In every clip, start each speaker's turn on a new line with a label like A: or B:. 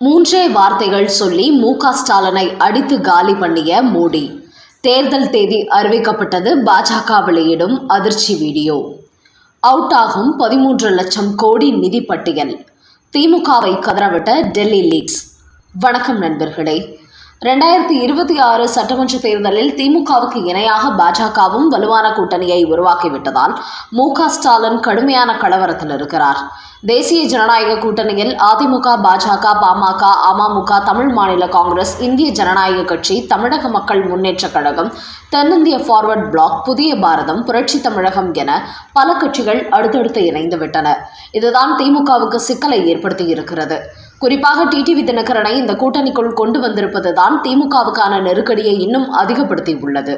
A: மூன்றே வார்த்தைகள் சொல்லி மு.க. ஸ்டாலினை அடித்து காலி பண்ணிய மோடி. தேர்தல் தேதி அறிவிக்கப்பட்டது. பாஜக வெளியிடும் அதிர்ச்சி வீடியோ. அவுட் ஆகும் 13 லட்சம் கோடி நிதி பட்டியல். திமுகவை கதறவிட்ட டெல்லி லீக்ஸ். வணக்கம் நண்பர்களே. 2026 சட்டமன்ற தேர்தலில் திமுகவுக்கு இணையாக பாஜகவும் வலுவான கூட்டணியை உருவாக்கிவிட்டதால் மு.க. ஸ்டாலின் கடுமையான கலவரத்தில் இருக்கிறார். தேசிய ஜனநாயக கூட்டணியில் அதிமுக, பாஜக, பாமக, அமமுக, தமிழ் மாநில காங்கிரஸ், இந்திய ஜனநாயக கட்சி, தமிழக மக்கள் முன்னேற்றக் கழகம், தென்னிந்திய ஃபார்வர்ட் பிளாக், புதிய பாரதம், புரட்சி தமிழகம் என பல கட்சிகள் அடுத்தடுத்து இணைந்துவிட்டன. இதுதான் திமுகவுக்கு சிக்கலை ஏற்படுத்தியிருக்கிறது. குறிப்பாக டிடிவி தினகரனை இந்த கூட்டணிக்குள் கொண்டு வந்திருப்பதுதான் திமுகவுக்கான நெருக்கடியை இன்னும் அதிகப்படுத்தியுள்ளது.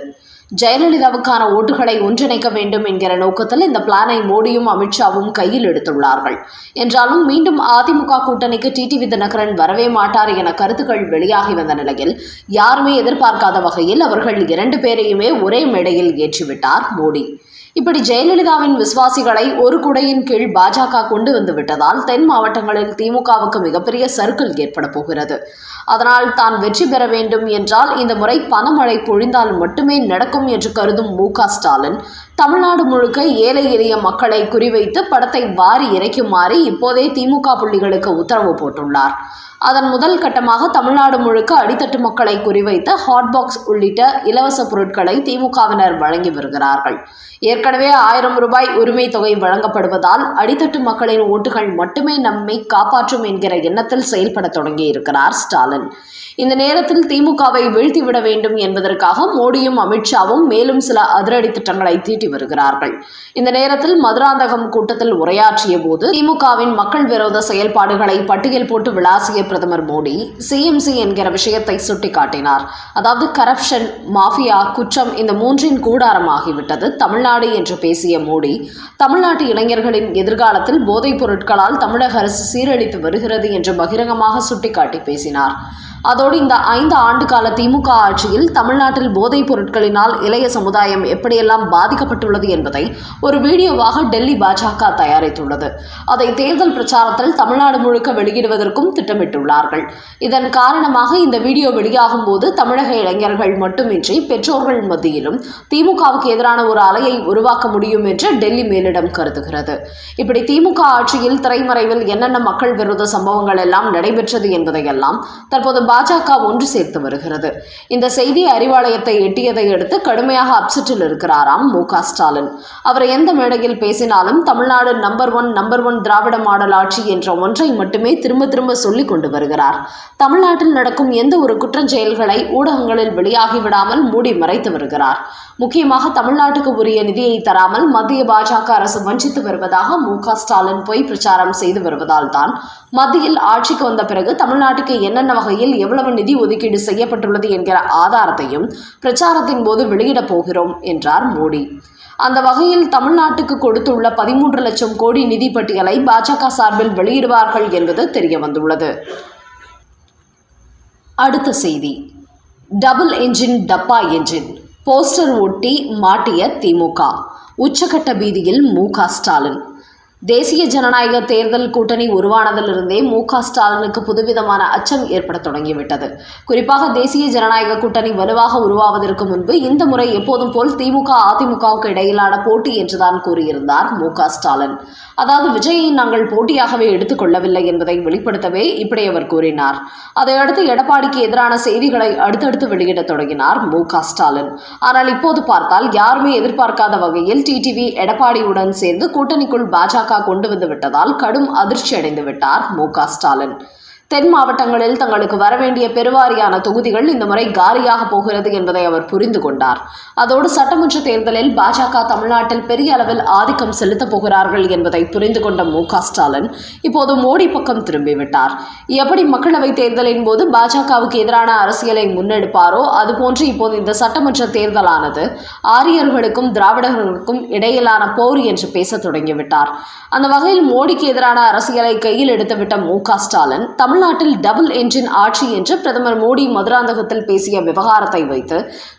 A: ஜெயலலிதாவுக்கான ஓட்டுகளை ஒன்றிணைக்க வேண்டும் என்கிற நோக்கத்தில் இந்த பிளானை மோடியும் அமித்ஷாவும் கையில் எடுத்துள்ளார்கள். என்றாலும் மீண்டும் அதிமுக கூட்டணிக்கு டிடிவி தினகரன் வரவே மாட்டார் என கருத்துக்கள் வெளியாகி வந்த நிலையில் யாருமே எதிர்பார்க்காத வகையில் அவர்கள் 2 பேரையுமே ஒரே மேடையில் ஏற்றிவிட்டார் மோடி. இப்படி ஜெயலலிதாவின் விசுவாசிகளை ஒரு குடையின் கீழ் பாஜக கொண்டு வந்து விட்டதால் தென் மாவட்டங்களில் திமுகவுக்கு மிகப்பெரிய சறுக்கல் ஏற்பட போகிறது. அதனால் தான் வெற்றி பெற வேண்டும் என்றால் இந்த முறை பணமழை பொழிந்தால் மட்டுமே நடக்கும் என்று கருதும் மு.க. ஸ்டாலின் தமிழ்நாடு முழுக்க ஏழை எளிய மக்களை குறிவைத்து படத்தை வாரி இறைக்குமாறு இப்போதே திமுக புள்ளிகளுக்கு உத்தரவு போட்டுள்ளார். அதன் முதல் கட்டமாக தமிழ்நாடு முழுக்க அடித்தட்டு மக்களை குறிவைத்து ஹாட்பாக்ஸ் உள்ளிட்ட இலவச பொருட்களை திமுகவினர் வழங்கி வருகிறார்கள். ஏற்கனவே 1000 ரூபாய் உரிமை தொகை வழங்கப்படுவதால் அடித்தட்டு மக்களின் ஓட்டுகள் மட்டுமே நம்மை காப்பாற்றும் என்கிற எண்ணத்தில் செயல்பட தொடங்கி இருக்கிறார் ஸ்டாலின். இந்த நேரத்தில் திமுகவை வீழ்த்திவிட வேண்டும் என்பதற்காக மோடியும் அமித்ஷாவும் மேலும் சில அதிரடி திட்டங்களை தீட்டி வருகிறார்கள். இந்த நேரத்தில் மதுராந்தகம் கூட்டத்தில் உரையாற்றிய போது திமுகவின் மக்கள் விரோத செயல்பாடுகளை பட்டியல் போட்டு விளாசிய பிரதமர் மோடி சிஎம்சி என்கிற விஷயத்தை சுட்டிக்காட்டினார். அதாவது கரப்ஷன், மாஃபியா, குற்றம் இந்த மூன்றின் கூடாரமாகிவிட்டது தமிழ்நாடு என்று பேசிய மோடி தமிழ்நாட்டு இளைஞர்களின் எதிர்காலத்தில் போதைப் பொருட்களால் தமிழக அரசு சீரழித்து வருகிறது என்று பகிரங்கமாக சுட்டிக்காட்டி பேசினார். அதோடு இந்த 5 ஆண்டு கால திமுக ஆட்சியில் தமிழ்நாட்டில் போதைப் பொருட்களினால் இளைய சமுதாயம் எப்படியெல்லாம் பாதிக்கப்பட்டுள்ளது என்பதை ஒரு வீடியோவாக டெல்லி பாஜக தயாரித்துள்ளது. அதை தேர்தல் பிரச்சாரத்தில் தமிழ்நாடு முழுக்க வெளியிடுவதற்கும் திட்டமிட்டுள்ளார்கள். இதன் காரணமாக இந்த வீடியோ வெளியாகும் போது தமிழக இளைஞர்கள் மட்டுமின்றி பெற்றோர்கள் மத்தியிலும் திமுகவுக்கு எதிரான ஒரு அலையை உருவாக்க முடியும் என்று டெல்லி மேலிடம் கருதுகிறது. இப்படி திமுக ஆட்சியில் திரைமறைவில் என்னென்ன மக்கள் விரோத சம்பவங்கள் எல்லாம் நடைபெற்றது என்பதையெல்லாம் தற்போது பாஜக ஒன்று சேர்த்து வருகிறது. இந்த செய்தி அறிவாலயத்தை எட்டியதை அடுத்து கடுமையாக அப்செட்டில் இருக்கிறாராம் மு.க. ஸ்டாலின். அவர் எந்த மேடையில் பேசினாலும் தமிழ்நாடு நம்பர் ஒன் திராவிட மாடல் ஆட்சி என்ற ஒன்றை மட்டுமே திரும்ப திரும்ப சொல்லிக் கொண்டு வருகிறார். தமிழ்நாட்டில் நடக்கும் எந்த ஒரு குற்றச்செயல்களை ஊடகங்களில் வெளியாகிவிடாமல் மூடி மறைத்து வருகிறார். முக்கியமாக தமிழ்நாட்டுக்கு உரிய நிதியை தராமல் மத்திய பாஜக அரசு வஞ்சித்து வருவதாக மு.க. ஸ்டாலின் பொய் பிரச்சாரம் செய்து வருவதால் தான் மத்தியில் ஆட்சிக்கு வந்த பிறகு தமிழ்நாட்டுக்கு என்னென்ன வகையில் எவ்வளவு நிதி ஒதுக்கீடு செய்யப்பட்டுள்ளது என்கிற ஆதாரத்தையும் பிரச்சாரத்தின் போது வெளியிடப் போகிறோம் என்றார் மோடி. அந்த வகையில் தமிழ்நாட்டுக்கு கொடுத்துள்ள 13 லட்சம் கோடி நிதி பட்டியலை பாஜக சார்பில் வெளியிடுவார்கள் என்பது தெரிய வந்துள்ளது. அடுத்த செய்தி. டபுள் என்ஜின் டப்பா என்ஜின் போஸ்டர் ஒட்டி மாட்டிய திமுக. உச்சகட்ட பீதியில் மு.க. ஸ்டாலின். தேசிய ஜனநாயக தேர்தல் கூட்டணி உருவானதிலிருந்தே மு.க. ஸ்டாலினுக்கு புதுவிதமான அச்சம் ஏற்பட தொடங்கிவிட்டது. குறிப்பாக தேசிய ஜனநாயக கூட்டணி வலுவாக உருவாவதற்கு முன்பு இந்த முறை எப்போதும் போல் திமுக, அதிமுகவுக்கு இடையிலான போட்டி என்றுதான் கூறியிருந்தார் மு.க. ஸ்டாலின். அதாவது விஜயை நாங்கள் போட்டியாகவே எடுத்துக்கொள்ளவில்லை என்பதை வெளிப்படுத்தவே இப்படி அவர் கூறினார். அதையடுத்து எடப்பாடிக்கு எதிரான செய்திகளை அடுத்தடுத்து வெளியிடத் தொடங்கினார் மு.க. ஸ்டாலின். ஆனால் இப்போது பார்த்தால் யாருமே எதிர்பார்க்காத வகையில் டிடிவி எடப்பாடியுடன் சேர்ந்து கூட்டணிக்குள் பாஜக கொண்டு வந்து விட்டதால் கடும் அதிர்ச்சி அடைந்து விட்டார் மு.க. ஸ்டாலின். தென் மாவட்டங்களில் தங்களுக்கு வரவேண்டிய பெருவாரியான தொகுதிகள் இந்த முறை காலியாக போகிறது என்பதை அவர் புரிந்து கொண்டார். அதோடு சட்டமன்ற தேர்தலில் பாஜக தமிழ்நாட்டில் பெரிய அளவில் ஆதிக்கம் செலுத்தப் போகிறார்கள் என்பதை புரிந்து கொண்ட மு.க. ஸ்டாலின் இப்போது மோடி பக்கம் திரும்பிவிட்டார். எப்படி மக்களவை தேர்தலின் போது பாஜகவுக்கு எதிரான அரசியலை முன்னெடுப்பாரோ அதுபோன்று இப்போது இந்த சட்டமன்ற தேர்தலானது ஆரியர்களுக்கும் திராவிடர்களுக்கும் இடையிலான போர் என்று பேச தொடங்கிவிட்டார். அந்த வகையில் மோடிக்கு எதிரான அரசியலை கையில் எடுத்துவிட்ட மு.க. ஸ்டாலின் தமிழ்நாட்டில் டபுள் என்ஜின் ஆட்சி என்று பிரதமர் மோடி மதுராந்தகத்தில் பேசிய விவகாரத்தை வைத்து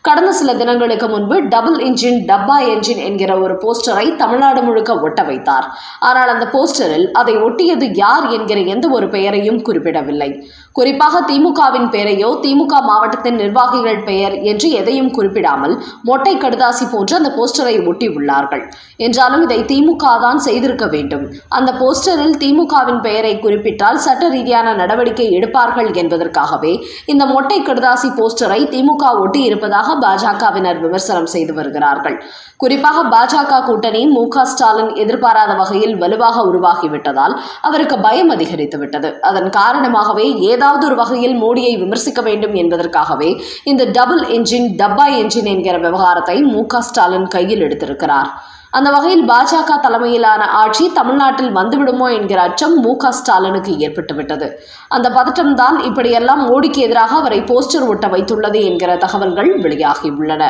A: கடந்த சில தினங்களுக்கு முன்பு டபுள் இன்ஜின் டப்பா என்ஜின் என்கிற ஒரு போஸ்டரை தமிழ்நாடு முழுக்க ஒட்ட வைத்தார். ஆனால் அந்த போஸ்டரில் அதை ஒட்டியது யார் என்கிற எந்த ஒரு பெயரையும் குறிப்பிடவில்லை. குறிப்பாக திமுகவின் பெயரையோ திமுக மாவட்டத்தின் நிர்வாகிகள் பெயர் என்று எதையும் குறிப்பிடாமல் மொட்டை கடுதாசி போன்று அந்த போஸ்டரை ஒட்டியுள்ளார்கள். என்றாலும் இதை திமுக தான் செய்திருக்க வேண்டும். அந்த போஸ்டரில் திமுகவின் பெயரை குறிப்பிட்டால் சட்ட ரீதியான நடவடிக்கை எடுப்பார்கள் என்பதற்காகவே இந்த மொட்டை கடுதாசி போஸ்டரை திமுக ஒட்டி இருப்பதாக பாஜகவினர் விமர்சனம் செய்து வருகிறார்கள். குறிப்பாக பாஜக கூட்டணி மு.க. ஸ்டாலின் எதிர்பாராத வகையில் வலுவாக உருவாகிவிட்டதால் அவருக்கு பயம் அதிகரித்துவிட்டது. அதன் காரணமாகவே ஏதாவது ஒரு வகையில் மோடியை விமர்சிக்க வேண்டும் என்பதற்காகவே இந்த டபுள் என்ஜின் டப்பா என்ஜின் என்கிற விவகாரத்தை மு.க. ஸ்டாலின் கையில் எடுத்திருக்கிறார். அந்த வகையில் பாஜக தலைமையிலான ஆட்சி தமிழ்நாட்டில் வந்துவிடுமோ என்கிற அச்சம் மு.க. ஸ்டாலினுக்கு ஏற்பட்டுவிட்டது. அந்த பதட்டம்தான் இப்படியெல்லாம் மோடிக்கு எதிராக அவரை போஸ்டர் ஒட்ட வைத்துள்ளது என்கிற தகவல்கள் வெளியாகியுள்ளன.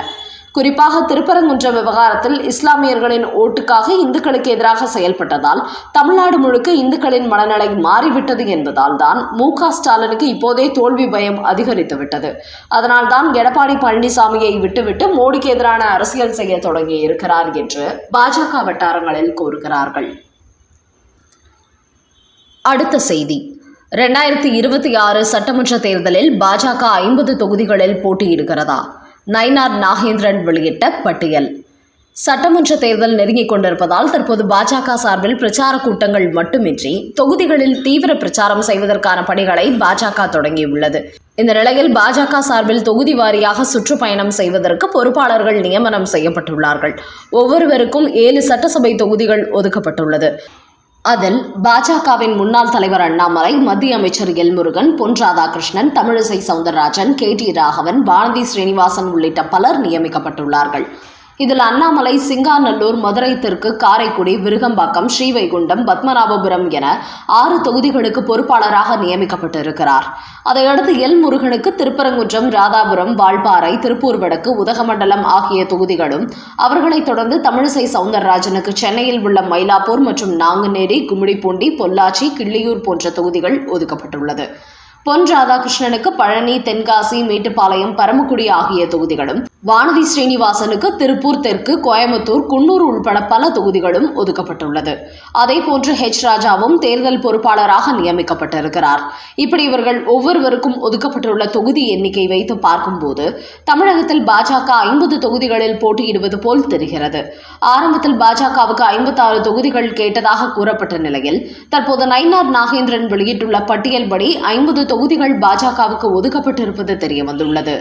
A: குறிப்பாக திருப்பரங்குன்ற விவகாரத்தில் இஸ்லாமியர்களின் ஓட்டுக்காக இந்துக்களுக்கு எதிராக செயல்பட்டதால் தமிழ்நாடு முழுக்க இந்துக்களின் மனநிலை மாறிவிட்டது என்பதால் தான் மு.க. ஸ்டாலினுக்கு இப்போதே தோல்வி பயம் அதிகரித்துவிட்டது. அதனால் தான் எடப்பாடி பழனிசாமியை விட்டுவிட்டு மோடிக்கு எதிரான அரசியல் செய்ய தொடங்கி இருக்கிறார் என்று பாஜக வட்டாரங்களில் கூறுகிறார்கள். அடுத்த செய்தி. 2026 சட்டமன்ற தேர்தலில் பாஜக 50 தொகுதிகளில் போட்டியிடுகிறதா? நயினார் நாகேந்திரன் வெளியிட்ட பட்டியல். சட்டமன்ற தேர்தல் நெருங்கிக் கொண்டிருப்பதால் தற்போது பாஜக சார்பில் பிரச்சார கூட்டங்கள் மட்டுமின்றி தொகுதிகளில் தீவிர பிரச்சாரம் செய்வதற்கான பணிகளை பாஜக தொடங்கியுள்ளது. இந்த நிலையில் பாஜக சார்பில் தொகுதி வாரியாக சுற்றுப்பயணம் செய்வதற்கு பொறுப்பாளர்கள் நியமனம் செய்யப்பட்டுள்ளார்கள். ஒவ்வொருவருக்கும் 7 சட்டசபை தொகுதிகள் ஒதுக்கப்பட்டுள்ளது. அதில் பாஜகவின் முன்னாள் தலைவர் அண்ணாமலை, மத்திய அமைச்சர் எல் முருகன், பொன் ராதாகிருஷ்ணன், தமிழிசை சவுந்தரராஜன், கே.டி. ராகவன், வானதி ஸ்ரீனிவாசன் உள்ளிட்ட பலர் நியமிக்கப்பட்டுள்ளார்கள். இதில் அண்ணாமலை சிங்காநல்லூர், மதுரை தெற்கு, காரைக்குடி, விருகம்பாக்கம், ஸ்ரீவைகுண்டம், பத்மநாபபுரம் என 6 தொகுதிகளுக்கு பொறுப்பாளராக நியமிக்கப்பட்டிருக்கிறார். அதையடுத்து எல் முருகனுக்கு திருப்பரங்குன்றம், ராதாபுரம், வால்பாறை, திருப்பூர் வடக்கு, உதகமண்டலம் ஆகிய தொகுதிகளும், அவர்களைத் தொடர்ந்து தமிழிசை சவுந்தரராஜனுக்கு சென்னையில் உள்ள மயிலாப்பூர் மற்றும் நாங்குநேரி, கும்மிடிப்பூண்டி, பொள்ளாச்சி, கிள்ளியூர் போன்ற தொகுதிகள் ஒதுக்கப்பட்டுள்ளது. பொன் ராதாகிருஷ்ணனுக்கு பழனி, தென்காசி, மேட்டுப்பாளையம், பரமக்குடி ஆகிய தொகுதிகளும், வானதி ஸ்ரீனிவாசனுக்கு திருப்பூர் தெற்கு, கோயம்புத்தூர், குன்னூர் உள்பட பல தொகுதிகளும் ஒதுக்கப்பட்டுள்ளது. அதேபோன்று ராஜாவும் தேர்தல் பொறுப்பாளராக நியமிக்கப்பட்டிருக்கிறார். இப்படி இவர்கள் ஒவ்வொருவருக்கும் ஒதுக்கப்பட்டுள்ள தொகுதி எண்ணிக்கை வைத்து பார்க்கும்போது தமிழகத்தில் பாஜக 50 தொகுதிகளில் போட்டியிடுவது போல் தெரிகிறது. ஆரம்பத்தில் பாஜகவுக்கு 56 தொகுதிகள் கேட்டதாக கூறப்பட்ட நிலையில் தற்போது நயினார் நாகேந்திரன் வெளியிட்டுள்ள பட்டியல் படி 50 தொகுதிகள் பாஜகவுக்கு ஒதுக்கப்பட்டிருப்பது தெரியவந்துள்ளது.